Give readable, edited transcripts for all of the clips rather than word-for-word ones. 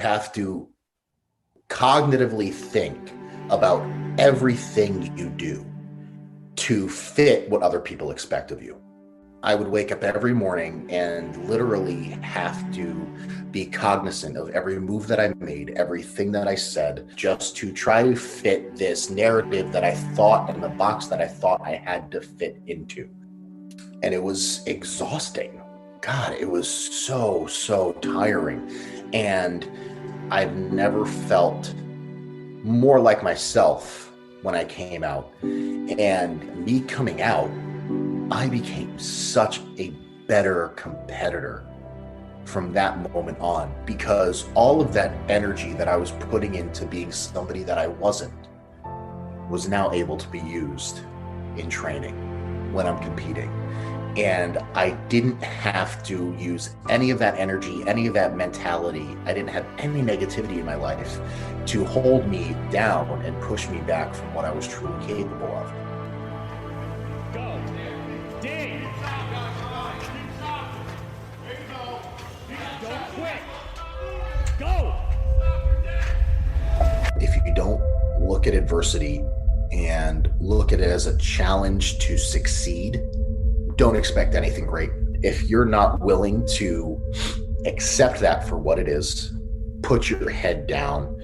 have to cognitively think about everything you do to fit what other people expect of you. I would wake up every morning and literally have to be cognizant of every move that I made, everything that I said, just to try to fit this narrative that I thought in the box that I thought I had to fit into. And it was exhausting. God, it was so tiring. And I've never felt more like myself when I came out. And me coming out, I became such a better competitor from that moment on, because all of that energy that I was putting into being somebody that I wasn't was now able to be used in training when I'm competing. And I didn't have to use any of that energy, any of that mentality. I didn't have any negativity in my life to hold me down and push me back from what I was truly capable of. If you don't look at adversity and look at it as a challenge to succeed, don't expect anything great. If you're not willing to accept that for what it is, put your head down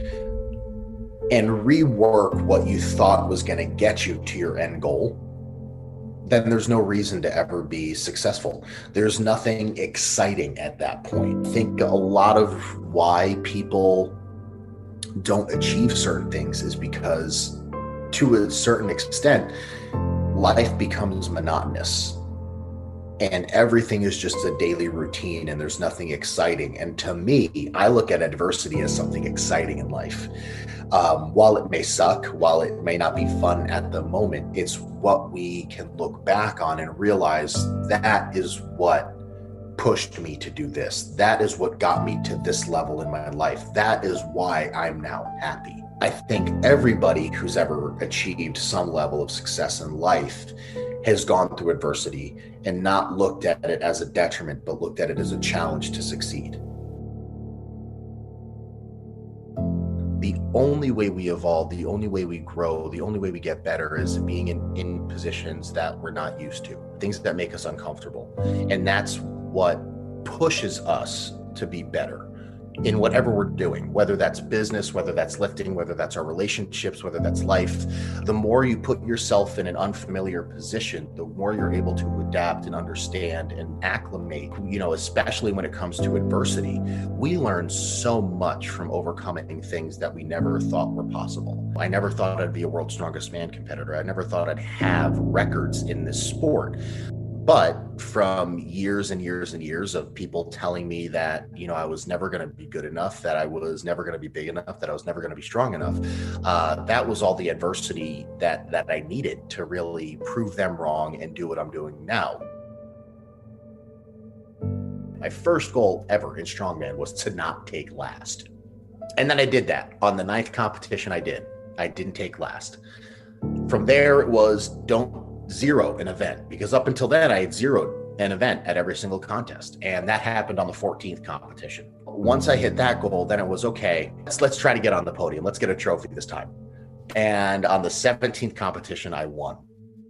and rework what you thought was going to get you to your end goal, then there's no reason to ever be successful. There's nothing exciting at that point. I think a lot of why people don't achieve certain things is because, to a certain extent, life becomes monotonous and everything is just a daily routine and there's nothing exciting. And to me, I look at adversity as something exciting in life. While it may suck, while it may not be fun at the moment, it's what we can look back on and realize that is what pushed me to do this. That is what got me to this level in my life. That is why I'm now happy. I think everybody who's ever achieved some level of success in life has gone through adversity and not looked at it as a detriment, but looked at it as a challenge to succeed. The only way we evolve, the only way we grow, the only way we get better is being in positions that we're not used to, things that make us uncomfortable. And that's what pushes us to be better in whatever we're doing, whether that's business, whether that's lifting, whether that's our relationships, whether that's life. The more you put yourself in an unfamiliar position, the more you're able to adapt and understand and acclimate, especially when it comes to adversity. We learn so much from overcoming things that we never thought were possible. I never thought I'd be a world's strongest man competitor. I never thought I'd have records in this sport. But from years and years and years of people telling me that, I was never going to be good enough, that I was never going to be big enough, that I was never going to be strong enough, that was all the adversity that I needed to really prove them wrong and do what I'm doing now. My first goal ever in strongman was to not take last. And then I did that. On the 9th competition I didn't take last. From there, it was don't zero an event, because up until then I had zeroed an event at every single contest, and that happened on the 14th competition. Once I hit that goal, then it was okay, let's try to get on the podium, let's get a trophy this time. And on the 17th competition I won,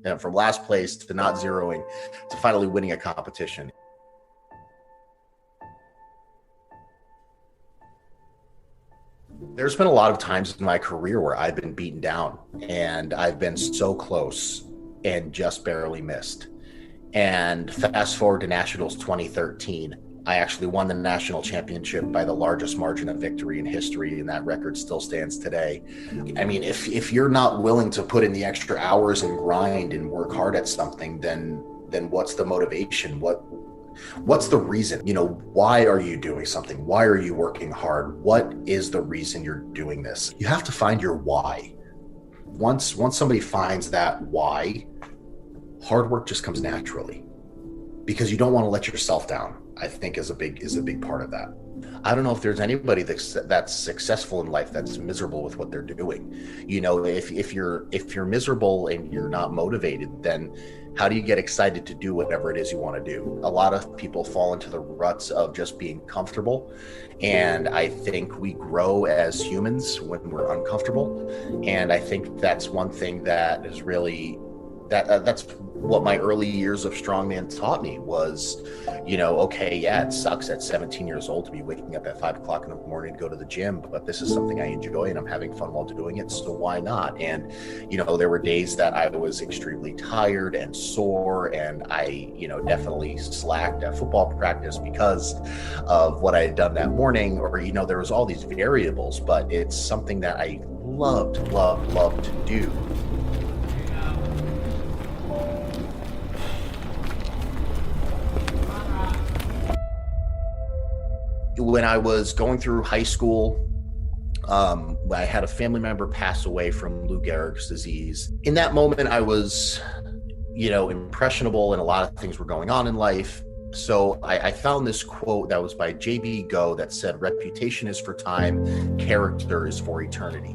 and from last place to not zeroing to finally winning a competition. There's been a lot of times in my career where I've been beaten down and I've been so close and just barely missed. And fast forward to Nationals 2013, I actually won the national championship by the largest margin of victory in history, and that record still stands today. I mean, if you're not willing to put in the extra hours and grind and work hard at something, then what's the motivation? What's the reason? Why are you doing something? Why are you working hard? What is the reason you're doing this? You have to find your why. Once somebody finds that why, hard work just comes naturally. because you don't want to let yourself down, I think is a big part of that. I don't know if there's anybody that's successful in life that's miserable with what they're doing. You know, if you're miserable and you're not motivated, then how do you get excited to do whatever it is you want to do? A lot of people fall into the ruts of just being comfortable. And I think we grow as humans when we're uncomfortable. And I think that's one thing that is really, that's what my early years of strongman taught me was, you know, okay, yeah, it sucks at 17 years old to be waking up at 5 o'clock in the morning to go to the gym, but this is something I enjoy and I'm having fun while doing it, so why not? And, you know, there were days that I was extremely tired and sore, and I, you know, definitely slacked at football practice because of what I had done that morning, or, you know, there was all these variables, but it's something that I loved to do. When I was going through high school, I had a family member pass away from Lou Gehrig's disease. In that moment, I was, you know, impressionable, and a lot of things were going on in life. So I found this quote that was by J.B. Go that said, "Reputation is for time, character is for eternity."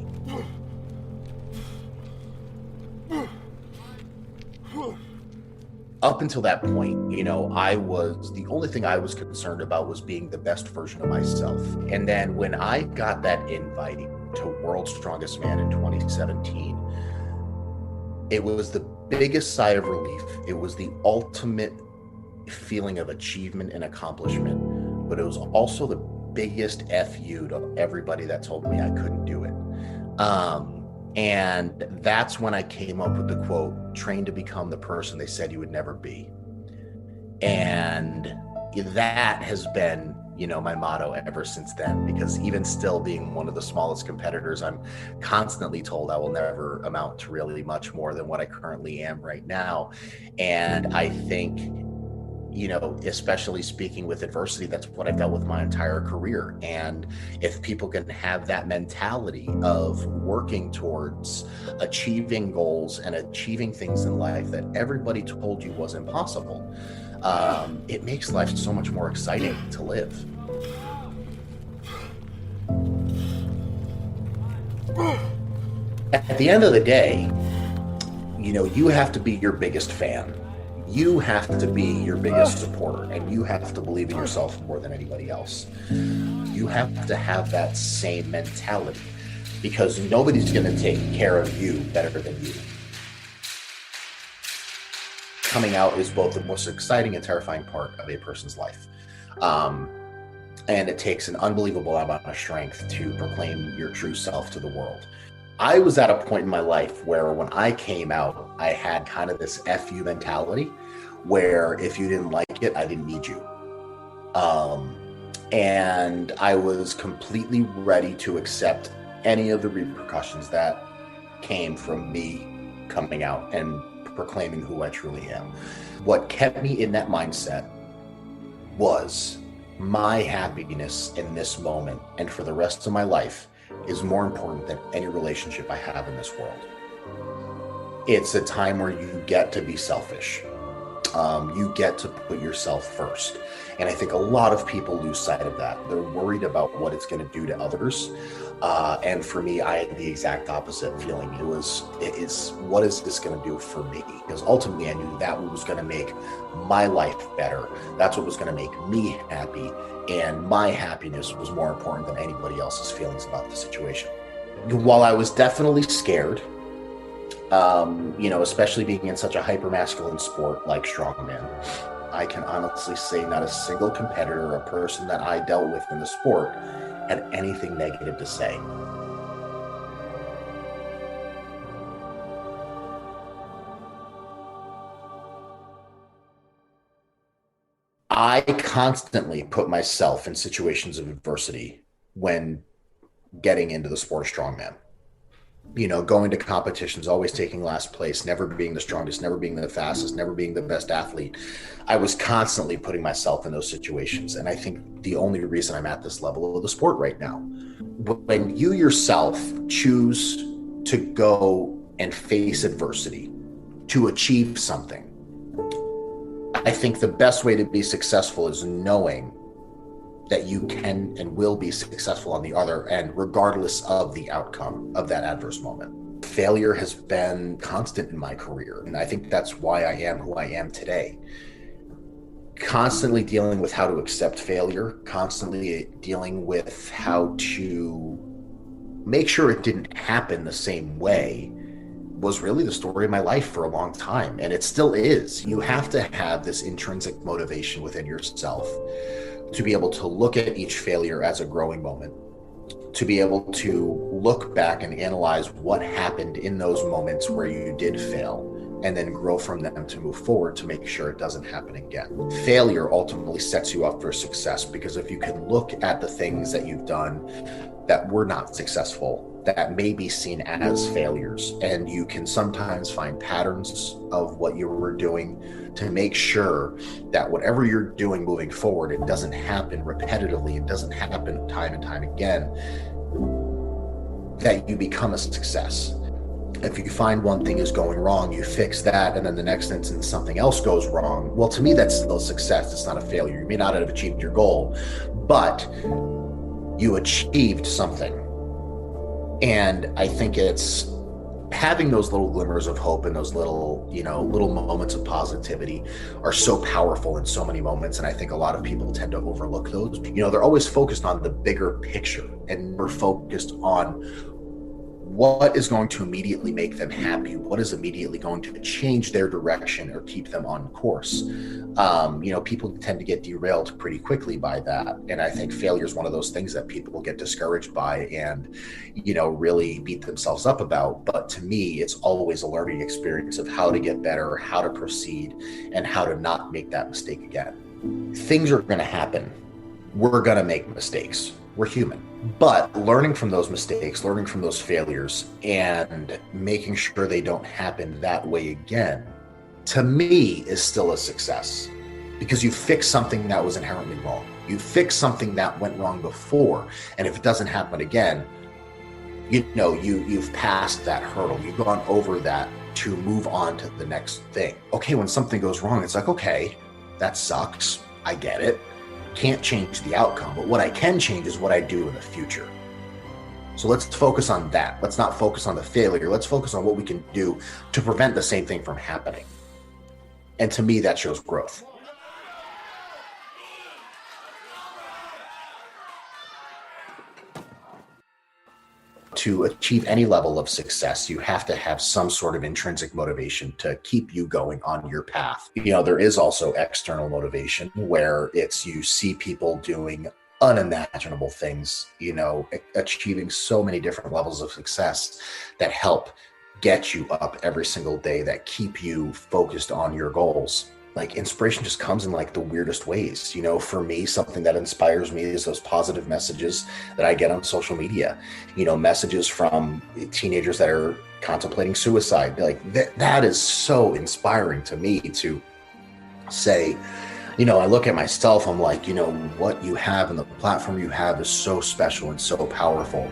Up until that point, you know, the only thing I was concerned about was being the best version of myself. And then when I got that invite to World's Strongest Man in 2017, it was the biggest sigh of relief. It was the ultimate feeling of achievement and accomplishment, but it was also the biggest FU to everybody that told me I couldn't do it. And that's when I came up with the quote, "Train to become the person they said you would never be." And that has been, you know, my motto ever since then, because even still being one of the smallest competitors, I'm constantly told I will never amount to really much more than what I currently am right now. And I think, you know, especially speaking with adversity, that's what I've dealt with my entire career. And if people can have that mentality of working towards achieving goals and achieving things in life that everybody told you was impossible, it makes life so much more exciting to live. At the end of the day, you know, you have to be your biggest fan. You have to be your biggest supporter, and you have to believe in yourself more than anybody else. You have to have that same mentality, because nobody's going to take care of you better than you. Coming out is both the most exciting and terrifying part of a person's life. And it takes an unbelievable amount of strength to proclaim your true self to the world. I was at a point in my life where when I came out, I had kind of this FU mentality where if you didn't like it, I didn't need you. And I was completely ready to accept any of the repercussions that came from me coming out and proclaiming who I truly am. What kept me in that mindset was my happiness in this moment and for the rest of my life is more important than any relationship I have in this world. It's a time where you get to be selfish. You get to put yourself first. And I think a lot of people lose sight of that. They're worried about what it's going to do to others. And for me, I had the exact opposite feeling. It's what is this going to do for me? Because ultimately I knew that was going to make my life better. That's what was going to make me happy. And my happiness was more important than anybody else's feelings about the situation. While I was definitely scared, you know, especially being in such a hyper-masculine sport like strongman, I can honestly say not a single competitor or person that I dealt with in the sport had anything negative to say. I constantly put myself in situations of adversity when getting into the sport of strongman. You know, going to competitions, always taking last place, never being the strongest, never being the fastest, never being the best athlete. I was constantly putting myself in those situations. And I think the only reason I'm at this level of the sport right now, when you yourself choose to go and face adversity to achieve something, I think the best way to be successful is knowing that you can and will be successful on the other end, regardless of the outcome of that adverse moment. Failure has been constant in my career, and I think that's why I am who I am today. Constantly dealing with how to accept failure, constantly dealing with how to make sure it didn't happen the same way was really the story of my life for a long time, and it still is. You have to have this intrinsic motivation within yourself to be able to look at each failure as a growing moment, to be able to look back and analyze what happened in those moments where you did fail, and then grow from them to move forward to make sure it doesn't happen again. Failure ultimately sets you up for success, because if you can look at the things that you've done that were not successful, that may be seen as failures, and you can sometimes find patterns of what you were doing to make sure that whatever you're doing moving forward, it doesn't happen repetitively, it doesn't happen time and time again, that you become a success. If you find one thing is going wrong, you fix that, and then the next instance something else goes wrong. Well, to me, that's still a success. It's not a failure. You may not have achieved your goal, but you achieved something. And I think it's having those little glimmers of hope and those little moments of positivity are so powerful in so many moments. And I think a lot of people tend to overlook those. They're always focused on the bigger picture, and we're focused on what is going to immediately make them happy, what is immediately going to change their direction or keep them on course. People tend to get derailed pretty quickly by that. And I think failure is one of those things that people get discouraged by and, really beat themselves up about. But to me, it's always a learning experience of how to get better, how to proceed, and how to not make that mistake again. Things are going to happen. We're going to make mistakes. We're human. But learning from those mistakes, learning from those failures, and making sure they don't happen that way again, to me, is still a success, because you fixed something that was inherently wrong. You fixed something that went wrong before, and if it doesn't happen again, you've passed that hurdle. You've gone over that to move on to the next thing. Okay, when something goes wrong, it's like, okay, that sucks. I get it. Can't change the outcome, but what I can change is what I do in the future. So let's focus on that. Let's not focus on the failure. Let's focus on what we can do to prevent the same thing from happening. And to me, that shows growth. To achieve any level of success, you have to have some sort of intrinsic motivation to keep you going on your path. There is also external motivation, where it's you see people doing unimaginable things, achieving so many different levels of success that help get you up every single day, that keep you focused on your goals. Like, inspiration just comes in like the weirdest ways. For me, something that inspires me is those positive messages that I get on social media, messages from teenagers that are contemplating suicide. Like that is so inspiring to me to say, I look at myself, I'm like, what you have and the platform you have is so special and so powerful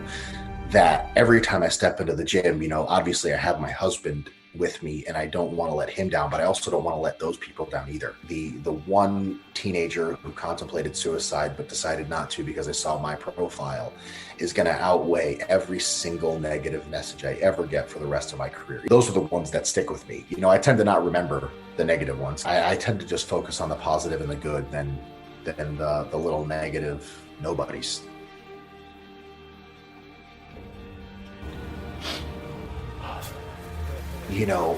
that every time I step into the gym, obviously I have my husband with me and I don't want to let him down, but I also don't want to let those people down either. The one teenager who contemplated suicide but decided not to because I saw my profile is going to outweigh every single negative message I ever get for the rest of my career. Those are the ones that stick with me. I tend to not remember the negative ones. I tend to just focus on the positive and the good than the little negative nobodies.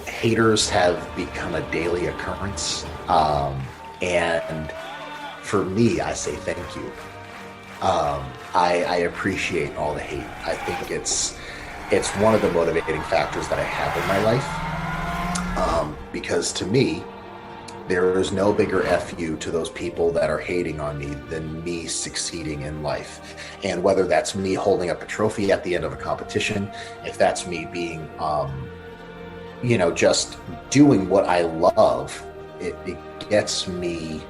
Haters have become a daily occurrence. And for me, I say thank you. I appreciate all the hate. I think it's one of the motivating factors that I have in my life. Because to me, there is no bigger FU to those people that are hating on me than me succeeding in life. And whether that's me holding up a trophy at the end of a competition, if that's me being, just doing what I love, it gets me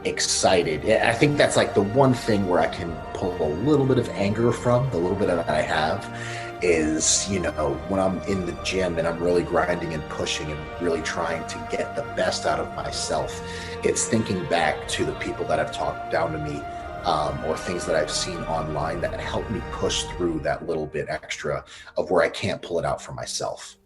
excited. I think that's like the one thing where I can pull a little bit of anger from, the little bit that I have, is, when I'm in the gym and I'm really grinding and pushing and really trying to get the best out of myself, it's thinking back to the people that have talked down to me, or things that I've seen online that help me push through that little bit extra of where I can't pull it out for myself.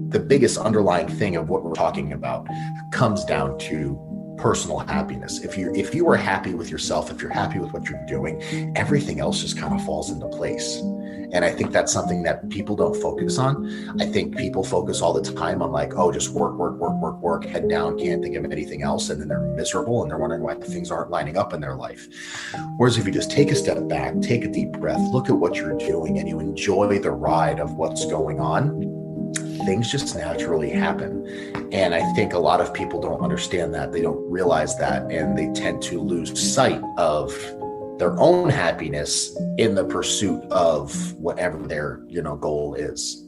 The biggest underlying thing of what we're talking about comes down to personal happiness. If you are happy with yourself, if you're happy with what you're doing, everything else just kind of falls into place. And I think that's something that people don't focus on. I think people focus all the time on like, oh, just work, head down, can't think of anything else. And then they're miserable and they're wondering why things aren't lining up in their life. Whereas if you just take a step back, take a deep breath, look at what you're doing, and you enjoy the ride of what's going on, things just naturally happen. And I think a lot of people don't understand that. They don't realize that, and they tend to lose sight of their own happiness in the pursuit of whatever their, goal is.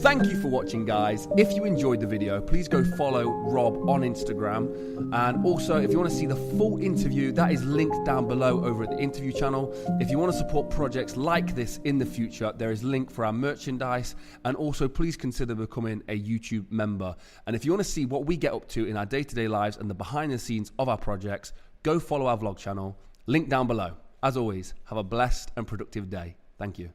Thank you for watching, guys. If you enjoyed the video, please go follow Rob on Instagram. And also, if you want to see the full interview, that is linked down below over at the interview channel. If you want to support projects like this in the future, there is a link for our merchandise. And also, please consider becoming a YouTube member. And if you want to see what we get up to in our day-to-day lives and the behind the scenes of our projects, go follow our vlog channel. Link down below. As always, have a blessed and productive day. Thank you.